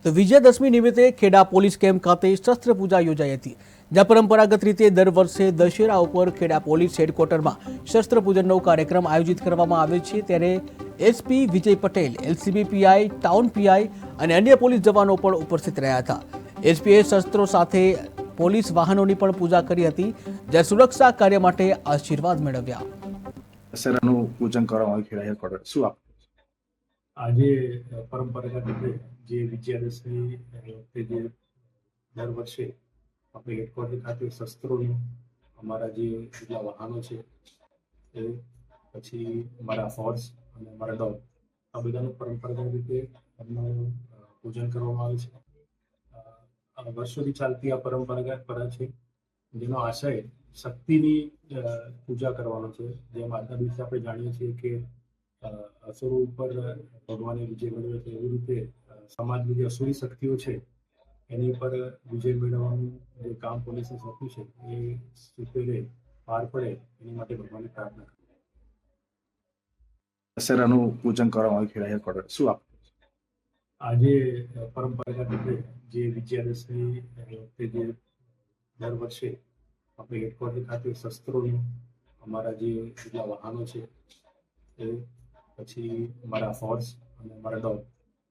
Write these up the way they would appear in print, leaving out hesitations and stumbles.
તો વિજયાદશમી નિમિત્તે Kheda police camp ખાતે શસ્ત્ર પૂજા યોજાઈ હતી, જ્યાં પરંપરાગત રીતે દર વર્ષે દશેરા ઉપર ખેડા પોલીસ હેડક્વાર્ટરમાં શસ્ત્ર પૂજનનો કાર્યક્રમ આયોજિત કરવામાં આવે છે। ત્યારે SP Vijay Patel, LCB PI, town PI અને અન્ય પોલીસ જવાનો પણ ઉપસ્થિત રહ્યા હતા। એસપીએ શસ્ત્રો સાથે પોલીસ વાહનોની પણ પૂજા કરી હતી, જ્યાં સુરક્ષા કાર્ય માટે આશીર્વાદ મેળવ્યા। દશેરાનું પૂજન કરવામાં આવ્યું ખેડા હેડક્વાર્ટર। શું આપ આજે પરંપરાગત રીતે જે વિજયાદશમી વખતે જે દર વર્ષે આપણે હેડક્વાર્ટર ખાતે શસ્ત્રોનું અમારા જે જેટલા વાહનો છે એ પછી અમારા ફોર્સ અને અમારા ડોગ આ બધાનું પરંપરાગત રીતે એમનું પૂજન કરવામાં આવે છે। વર્ષોથી ચાલતી આ પરંપરા છે, જેનો આશય શક્તિની પૂજા કરવાનો છે। જેમ આજના દિવસે આપણે જાણીએ છીએ કે અસુરો ઉપર ભગવાને વિજય મેળવ્યો છે, એવી રીતે સમાજની જે અસુરી શક્તિઓ છે એની પર વિજય મેળવવાનું જે કામ પોલીસે સોંપ્યું છે એ સુપેરે પાર પડે એની માટે ભગવાનની પ્રાર્થના કરી। દશેરાનું પૂજન કરવામાં આવ્યું ખેડા હેડક્વાર્ટર। શું આપ આજે પરંપરાગત રીતે જે વિજયાદશમી વખતે જે દર વર્ષે આપણે હેડક્વાર્ટર ખાતે શસ્ત્રોનું અમારા જે જેટલા વાહનો છે એ પછી અમારા ફોર્સ અને અમારા ડોગ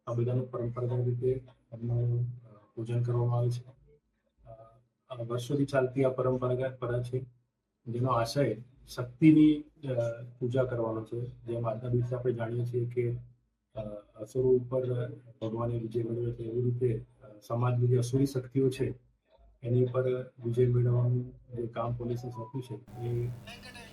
આ બધાનું પરંપરાગત રીતે એમનું પૂજન કરવામાં આવે છે। વર્ષોથી ચાલતી આ પરંપરા છે, જેનો આશય શક્તિની પૂજા કરવાનો છે। જેમ આજના દિવસે આપણે જાણીએ છીએ કે અસુરો ઉપર ભગવાને વિજય મેળવ્યો છે, એવી રીતે સમાજની જે અસુરી શક્તિઓ છે એની પર વિજય મેળવવાનું જે કામ પોલીસે સોંપ્યું છે એ